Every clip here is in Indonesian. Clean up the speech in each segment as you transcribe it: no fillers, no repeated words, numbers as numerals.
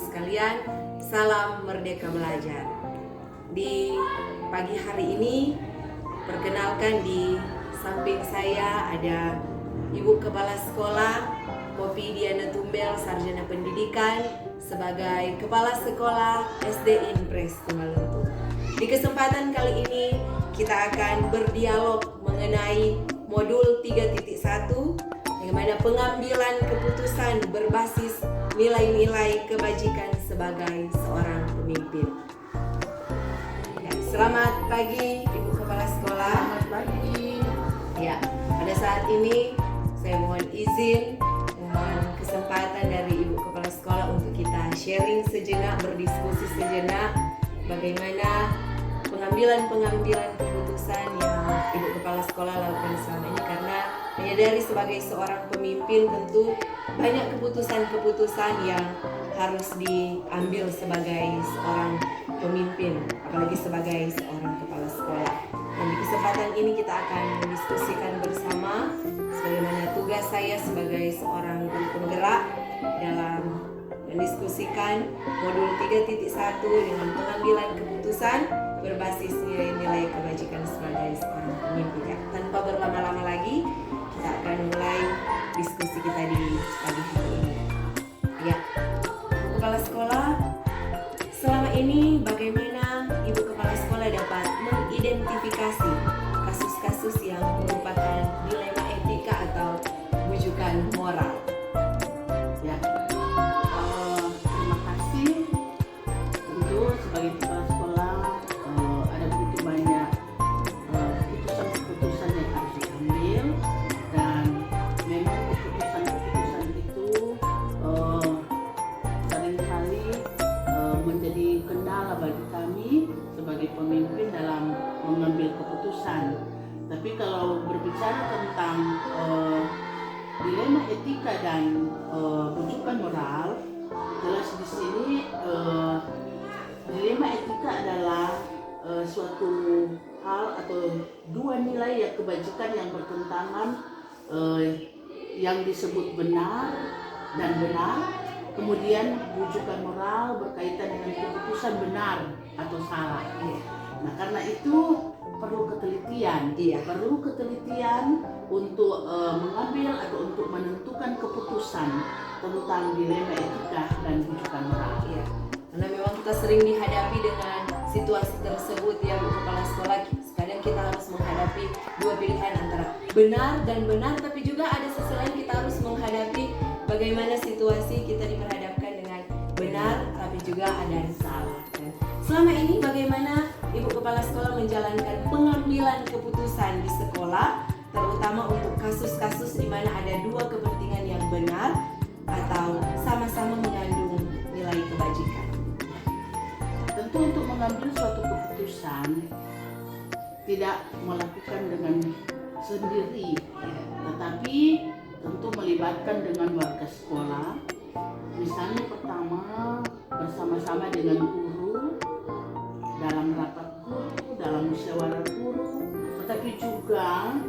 sekalian, salam Merdeka Belajar. Di pagi hari ini, perkenalkan di samping saya ada Ibu Kepala Sekolah Poppy Diana Tumbel, Sarjana Pendidikan sebagai Kepala Sekolah SD Impres Tumaluntu. Di kesempatan kali ini kita akan berdialog mengenai modul 3.1 yang mana pengambilan keputusan berbasis nilai-nilai kebajikan sebagai seorang pemimpin. Ya, selamat pagi Ibu Kepala Sekolah. Selamat pagi. Ya, pada saat ini saya mohon izin, mohon kesempatan dari Ibu Kepala Sekolah untuk kita sharing sejenak, berdiskusi sejenak bagaimana pengambilan keputusan yang Ibu Kepala Sekolah lakukan selama ini, karena menyadari sebagai seorang pemimpin tentu banyak keputusan-keputusan yang harus diambil sebagai seorang pemimpin, apalagi sebagai seorang kepala sekolah. Dan di kesempatan ini kita akan mendiskusikan bersama sebagaimana tugas saya sebagai seorang guru penggerak dalam mendiskusikan modul 3.1 dengan pengambilan keputusan berbasis nilai-nilai kebajikan sebagai seorang pemimpin. Ya, tanpa berlama-lama lagi, kita akan mulai diskusi kita di pagi hari ini. Ya, Kepala Sekolah, selama ini bagaimana Ibu Kepala Sekolah dapat mengidentifikasi kasus-kasus yang merupakan dilema etika atau bujukan moral? Ya, terima kasih. Tentu sebagai kepala sekolah ada begitu banyak keputusan-keputusan yang harus diambil, dan memang keputusan-keputusan itu seringkali menjadi kendala bagi kami sebagai pemimpin dalam mengambil keputusan. Tapi kalau berbicara tentang dilema etika dan bujukan moral, jelas di sini dilema etika adalah suatu hal atau dua nilai ya kebajikan yang bertentangan, yang disebut benar dan benar. Kemudian bujukan moral berkaitan dengan keputusan benar atau salah. Nah, karena itu perlu ketelitian, perlu ketelitian untuk mengambil atau untuk menentukan keputusan tentang dilema etika dan bujukan moral. Ya, karena memang kita sering dihadapi dengan situasi tersebut ya Bu Kepala Sekolah. Kadang kita harus menghadapi dua pilihan antara benar dan benar, tapi juga ada sisi lain kita harus menghadapi bagaimana situasi kita diperhadapkan dengan benar tapi juga ada yang salah. Dan selama ini bagaimana Ibu Kepala Sekolah menjalankan pengambilan keputusan di sekolah, terutama untuk kasus-kasus di mana ada dua kepentingan yang benar atau sama-sama mengandung nilai kebajikan? Tentu untuk mengambil suatu keputusan tidak melakukan dengan sendiri, tetapi tentu melibatkan dengan warga sekolah. Misalnya pertama bersama-sama dengan guru dalam rapat guru, dalam musyawarah guru, tetapi juga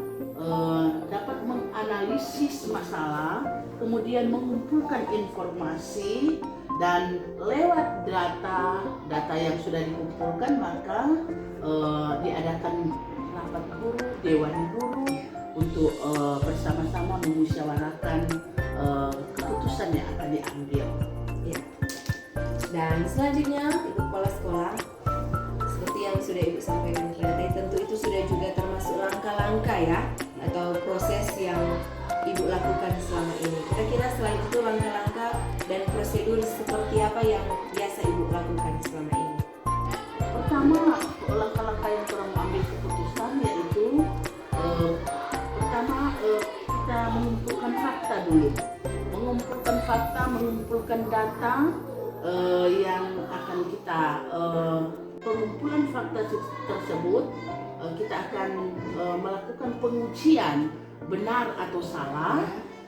dapat menganalisis masalah, kemudian mengumpulkan informasi, dan lewat data yang sudah dikumpulkan maka diadakan rapat guru, dewan guru untuk bersama-sama memusyawarahkan keputusan yang akan diambil. Ya. Dan selanjutnya Ibu Kepala Sekolah, seperti yang sudah Ibu sampaikan tadi, tentu itu sudah juga termasuk langkah-langkah ya atau proses yang Ibu lakukan selama ini. Kira-kira selain itu langkah-langkah dan prosedur seperti apa yang biasa Ibu lakukan selama ini? Pertama, langkah-langkah yang telah mengambil keputusan yaitu pertama kita mengumpulkan fakta dulu, mengumpulkan data yang akan kita pengumpulan fakta tersebut kita akan melakukan pengujian benar atau salah.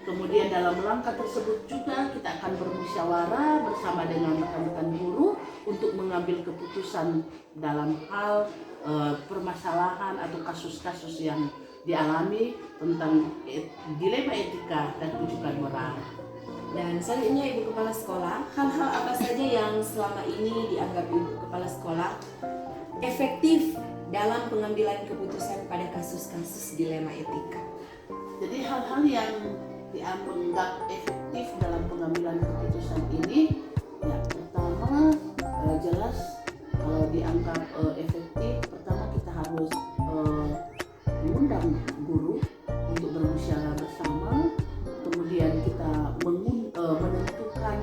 Kemudian dalam langkah tersebut juga kita akan bermusyawarah bersama dengan rekan-rekan guru untuk mengambil keputusan dalam hal permasalahan atau kasus-kasus yang dialami tentang dilema etika dan bujukan moral. Dan selanjutnya Ibu Kepala Sekolah, hal-hal apa saja yang selama ini dianggap Ibu Kepala Sekolah efektif dalam pengambilan keputusan pada kasus-kasus dilema etika? Jadi hal-hal yang dianggap efektif dalam pengambilan keputusan ini, ya pertama jelas kalau dianggap efektif, pertama kita harus mengundang guru untuk bermusyawarah bersama, kemudian kita menentukan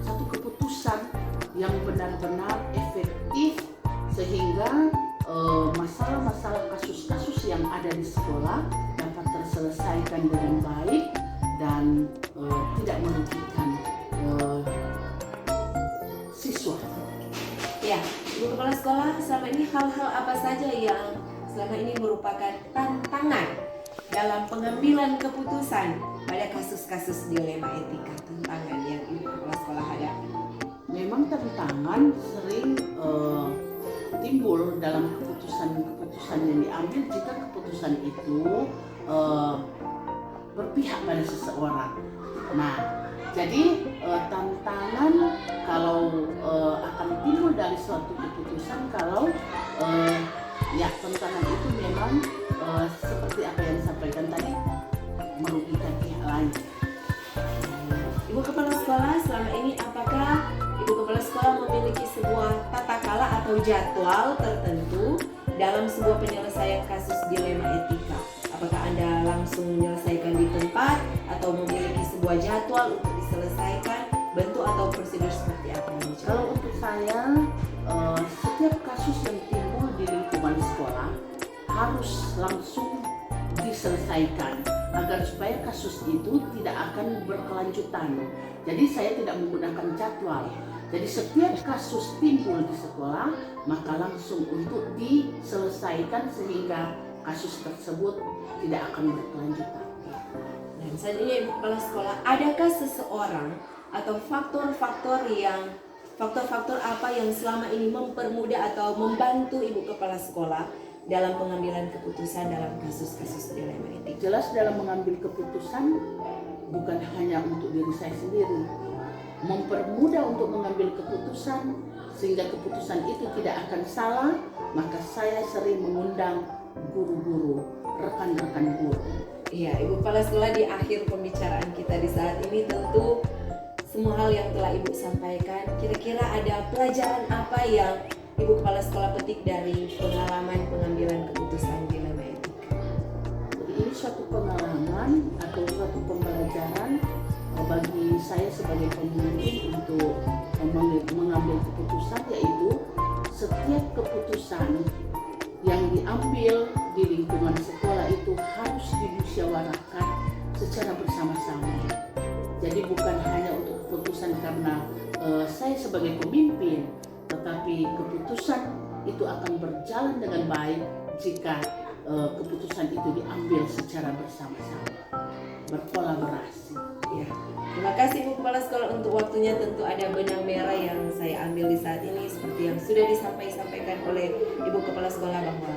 satu keputusan yang benar-benar efektif sehingga masalah-masalah kasus-kasus yang ada di sekolah dapat terselesaikan dengan baik dan tidak merugikan siswa. Ya, Ibu Kepala Sekolah, selama ini hal-hal apa saja yang selama ini merupakan tantangan dalam pengambilan keputusan pada kasus-kasus dilema etika, tantangan yang Ibu Kepala Sekolah hadapi? Memang tantangan sering timbul dalam keputusan-keputusan yang diambil jika keputusan itu berpihak pada seseorang. Nah, jadi tantangan kalau akan timbul dari suatu keputusan kalau ya tantangan itu memang seperti apa yang disampaikan tadi, merugikan pihak lain. Ibu Kepala Sekolah, selama ini apakah Ibu Kepala Sekolah memiliki sebuah tata kala atau jadwal tertentu dalam sebuah penyelesaian kasus dilema etika? Apakah Anda langsung menyelesaikan di tempat atau memiliki sebuah jadwal untuk diselesaikan? Bentuk atau prosedur seperti apa yang dijalankan? Kalau untuk saya, setiap kasus yang timbul di lingkungan sekolah harus langsung diselesaikan agar supaya kasus itu tidak akan berkelanjutan. Jadi saya tidak menggunakan jadwal. Jadi setiap kasus timbul di sekolah maka langsung untuk diselesaikan sehingga kasus tersebut tidak akan berkelanjutan. Dan selanjutnya Ibu Kepala Sekolah, adakah seseorang atau faktor-faktor apa yang selama ini mempermudah atau membantu Ibu Kepala Sekolah dalam pengambilan keputusan dalam kasus-kasus dilema etika? Jelas dalam mengambil keputusan bukan hanya untuk diri saya sendiri, mempermudah untuk mengambil keputusan sehingga keputusan itu tidak akan salah, maka saya sering mengundang guru-guru, rekan-rekan guru. Iya, Ibu Kepala Sekolah, di akhir pembicaraan kita di saat ini tentu semua hal yang telah Ibu sampaikan, kira-kira ada pelajaran apa yang Ibu Kepala Sekolah petik dari pengalaman pengambilan keputusan dilema etika? Jadi ini suatu pengalaman atau suatu pembelajaran bagi saya sebagai pemimpin untuk mengambil keputusan, yaitu setiap keputusan yang diambil di lingkungan sekolah itu harus dimusyawarahkan secara bersama-sama. Jadi bukan hanya untuk keputusan karena saya sebagai pemimpin, tetapi keputusan itu akan berjalan dengan baik jika keputusan itu diambil secara bersama-sama, berkolaborasi. Ya, terima kasih Ibu Kepala Sekolah untuk waktunya. Tentu ada benang merah yang saya ambil di saat ini seperti yang sudah disampaikan oleh Ibu Kepala Sekolah, bahwa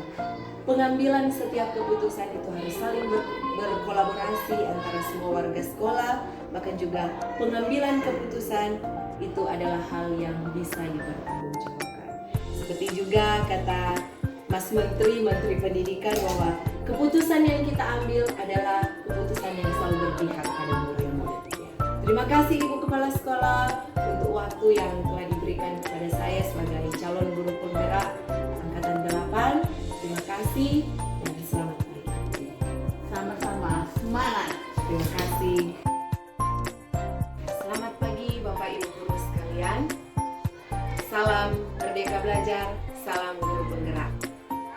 pengambilan setiap keputusan itu harus saling berkolaborasi antara semua warga sekolah, bahkan juga pengambilan keputusan itu adalah hal yang bisa dipertanggungjawabkan. Seperti juga kata Mas Menteri Pendidikan bahwa keputusan yang kita ambil adalah keputusan yang selalu berpihak pada murid. Terima kasih Ibu Kepala Sekolah untuk waktu yang telah diberikan kepada saya sebagai calon guru penggerak Angkatan 8. Terima kasih dan selamat pagi. Sama-sama, semangat. Terima kasih. Selamat pagi Bapak Ibu guru sekalian. Salam Merdeka Belajar, salam guru penggerak.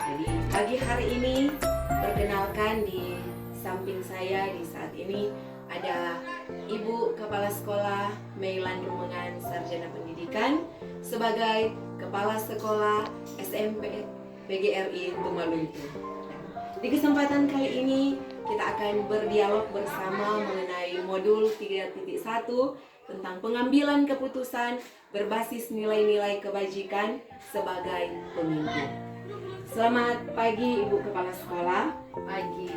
Jadi pagi hari ini, perkenalkan di samping saya di saat ini ada Ibu Kepala Sekolah Meilan Rumengan Sarjana Pendidikan sebagai Kepala Sekolah SMP PGRI Tumaluntu. Di kesempatan kali ini kita akan berdialog bersama mengenai modul 3.1 tentang pengambilan keputusan berbasis nilai-nilai kebajikan sebagai pemimpin. Selamat pagi Ibu Kepala Sekolah. Pagi.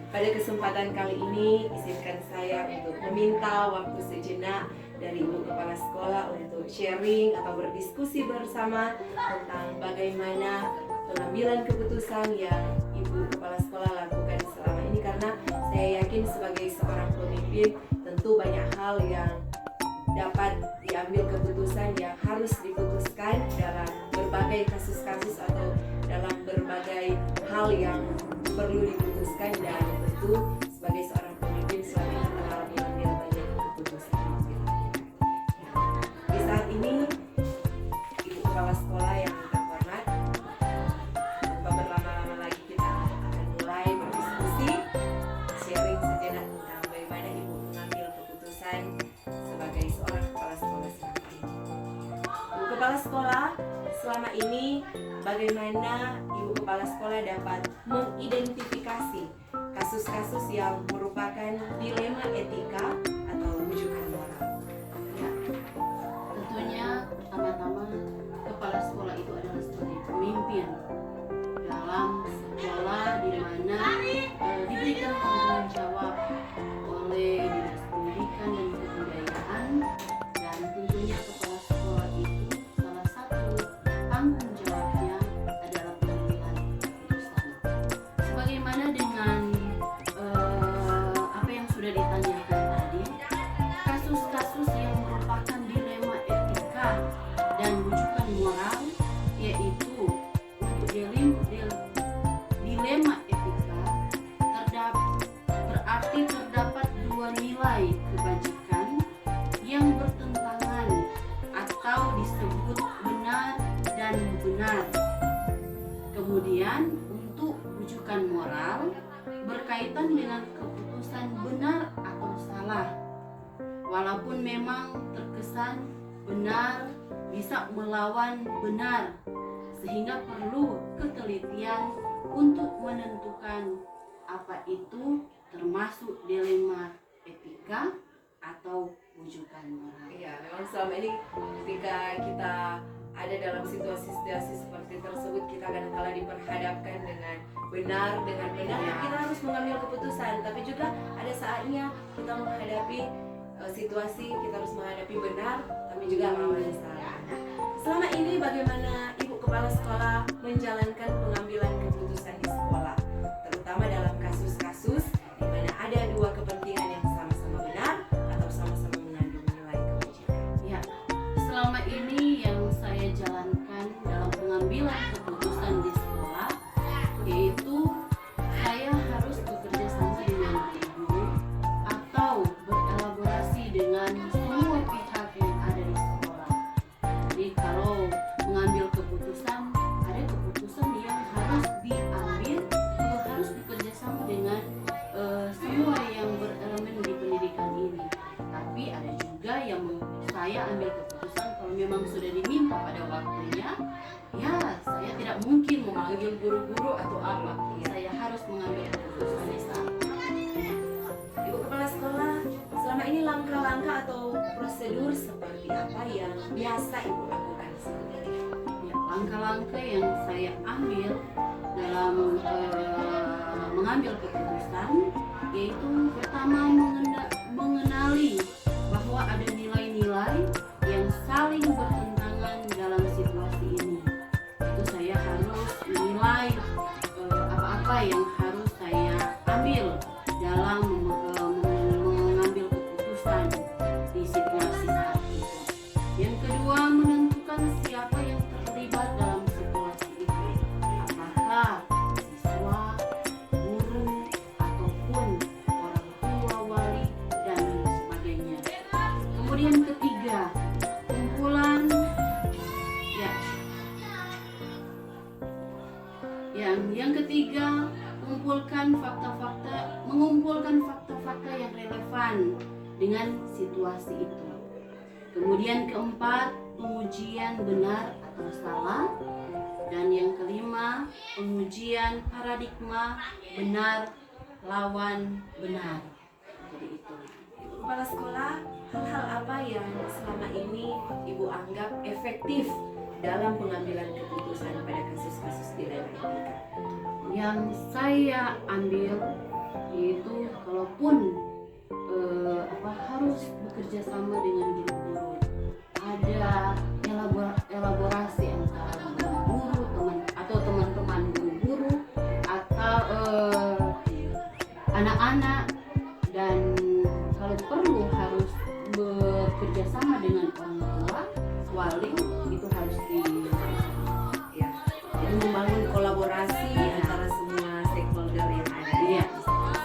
Pada kesempatan kali ini, izinkan saya untuk meminta waktu sejenak dari dari Ibu Kepala Sekolah untuk sharing atau berdiskusi bersama tentang bagaimana pengambilan keputusan yang Ibu Kepala Sekolah lakukan selama ini, karena saya yakin sebagai seorang pemimpin tentu banyak hal yang dapat diambil keputusan yang harus diputuskan dalam berbagai kasus-kasus atau dalam berbagai hal yang perlu diputuskan, dan tentu sebagai seorang pemimpin selama ini telah mengambil banyak keputusan. Di saat ini Ibu Kepala Sekolah yang terhormat, tanpa berlama-lama lagi kita akan mulai berdiskusi, sharing sejenak tentang bagaimana Ibu mengambil keputusan sebagai seorang kepala sekolah selama ini. Ibu Kepala Sekolah selama ini, bagaimana Ibu Kepala Sekolah dapat mengidentifikasi kasus-kasus yang merupakan dilema etika atau rujukan moral? Ya, tentunya pertama-tama kepala sekolah itu adalah sebagai pemimpin dalam sekolah di mana diberikan tanggung jawab oleh Dinas Pendidikan dan Kebudayaan, dan tentunya kepala sekolah itu salah satu tanggung jawabnya adalah pengambilan keputusan. Sebagaimana dengan apa yang sudah ditanyakan tadi, kasus-kasus yang merupakan dilema etika dan rujukan moral, yaitu untuk dilema etika berarti terdapat dua nilai kebajikan yang bertentangan atau disebut benar dan benar. Kemudian untuk rujukan moral berkaitan dengan keputusan benar atau salah. Walaupun memang terkesan benar bisa melawan benar, sehingga perlu ketelitian untuk menentukan apa itu termasuk dilema etika atau rujukan moral. Iya, memang selama ini ketika kita ada dalam situasi-situasi seperti tersebut, kita kadang-kala diperhadapkan dengan benar, kita harus mengambil keputusan. Tapi juga ada saatnya kita menghadapi situasi, kita harus menghadapi benar, tapi juga lawan salah. Selama ini bagaimana Ibu Kepala Sekolah menjalankan pengambilan keputusan di sekolah, terutama dalam kasus-kasus di mana ada dua kepentingan yang sama-sama benar atau sama-sama mengandung nilai kebajikan? Ya, selama ini yang saya jalankan dalam pengambilan keputusan di sekolah, yaitu saya harus bekerja sama dengan guru atau berkolaborasi dengan semua pihak yang ada di sekolah. Jadi kalau mengambil keputusan, ada keputusan yang harus diambil atau harus bekerja sama dengan semua yang berelemen di pendidikan ini. Tapi ada juga yang saya ambil keputusan kalau memang sudah diminta pada waktunya, ya saya tidak mungkin memanggil guru-guru atau apa. Saya harus mengambil keputusan di saat Ibu Kepala Sekolah, selama ini langkah-langkah atau prosedur seperti apa yang biasa Ibu lakukan? ya, langkah-langkah yang saya ambil dalam mengambil keputusan, yaitu pertama mengenali bahwa ada nilai-nilai yang saling bertentangan dalam situasi ini. Itu saya harus menilai apa-apa yang harus saya ambil dalam mengambil keputusan di situasi saat itu. Yang kedua, menentukan siapa yang terlibat dalam situasi itu. Apakah siswa, guru, ataupun orang tua, wali, dan sebagainya. Kemudian ketiga, kumpulan yang ketiga, mengumpulkan fakta-fakta yang relevan dengan situasi itu. Kemudian keempat, pengujian benar atau salah. Dan yang kelima, pengujian paradigma benar lawan benar. Jadi itu. Kepala Sekolah, hal-hal apa yang selama ini Ibu anggap efektif dalam pengambilan keputusan pada kasus-kasus dilema etika? Yang saya ambil yaitu kalaupun harus bekerja sama dengan guru wali itu harus Ya. Jadi membangun kolaborasi antara semua stakeholder yang ada di Iya. sekolah.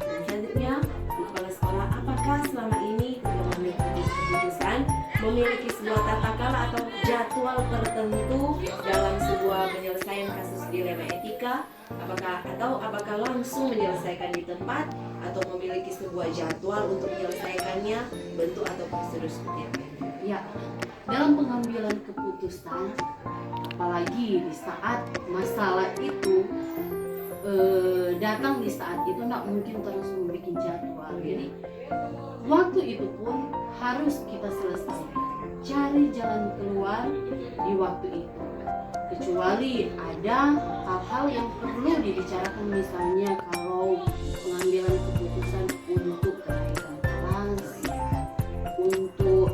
Dan selanjutnya, Ibu Kepala Sekolah, apakah selama ini sudah memiliki keputusan memiliki sebuah tata cara atau jadwal tertentu dalam sebuah penyelesaian kasus dilema etika? Apakah langsung menyelesaikan di tempat atau memiliki sebuah jadwal untuk menyelesaikannya, bentuk atau prosedur seperti apa? Ya, dalam pengambilan keputusan, apalagi di saat masalah itu datang di saat itu, tidak mungkin terus membuat jadwal. Jadi waktu itu pun harus kita selesaikan, cari jalan keluar di waktu itu. Kecuali ada hal-hal yang perlu dibicarakan, misalnya kalau pengambilan keputusan untuk kenaikan kelas, untuk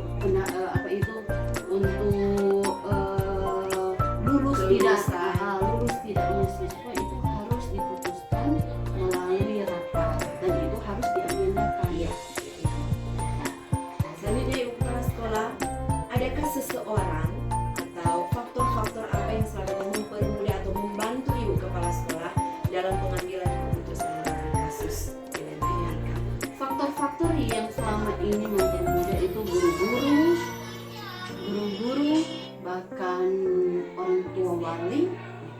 lulus tidaknya siswa, itu harus diputuskan melalui rapat dan itu harus diagendakan. Ya. Selanjutnya, Ibu Kepala Sekolah, adakah seseorang atau faktor-faktor apa yang selalu mempermudah atau membantu Ibu Kepala Sekolah dalam pengambilan keputusan dalam kasus dilema etika? Faktor-faktor yang selama ini mempermudah itu guru-guru, bahkan orang tua wali,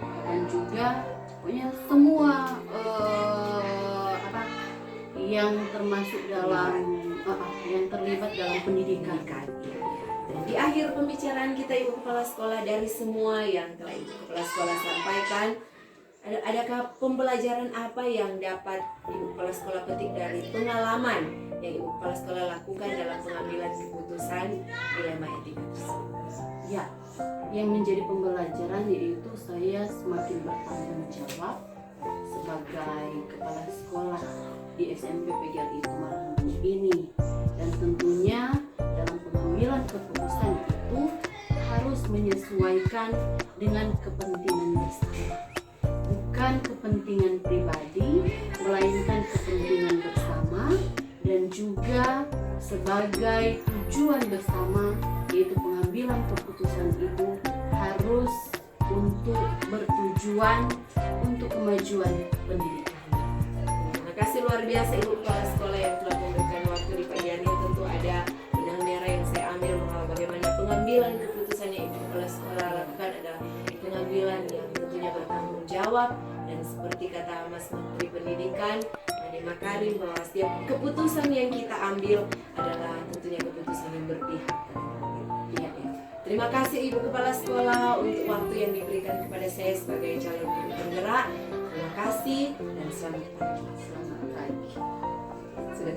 dan juga pokoknya semua yang termasuk dalam yang terlibat dalam pendidikan. Dan di akhir pembicaraan kita, Ibu Kepala Sekolah, dari semua yang telah Ibu Kepala Sekolah sampaikan, adakah pembelajaran apa yang dapat Ibu Kepala Sekolah petik dari pengalaman yang Ibu Kepala Sekolah lakukan dalam pengambilan keputusan dilema etika tersebut? Ya, yang menjadi pembelajaran yaitu saya semakin bertanggung jawab sebagai kepala sekolah di SMP PGRI Tumarahan ini, dan tentunya dalam pengambilan keputusan itu harus menyesuaikan dengan kepentingan bersama, bukan kepentingan pribadi, melainkan kepentingan bersama, dan juga sebagai tujuan bersama, yaitu pengambilan keputusan itu harus untuk bertujuan untuk kemajuan pendidikan. Terima kasih luar biasa Ibu Kepala Sekolah yang telah memberikan waktu di pagi hari ini. Tentu ada benang merah yang saya ambil bahwa bagaimana pengambilan keputusan yang Ibu Kepala Sekolah lakukan adalah pengambilan yang tentunya bertanggung jawab, dan seperti kata Mas Menteri Pendidikan Nadiem Makarim, bahwa setiap keputusan yang kita ambil adalah tentunya keputusan yang berpihak. Terima kasih Ibu Kepala Sekolah untuk waktu yang diberikan kepada saya sebagai calon guru penggerak. Terima kasih dan selamat pagi. Selamat pagi. Sudah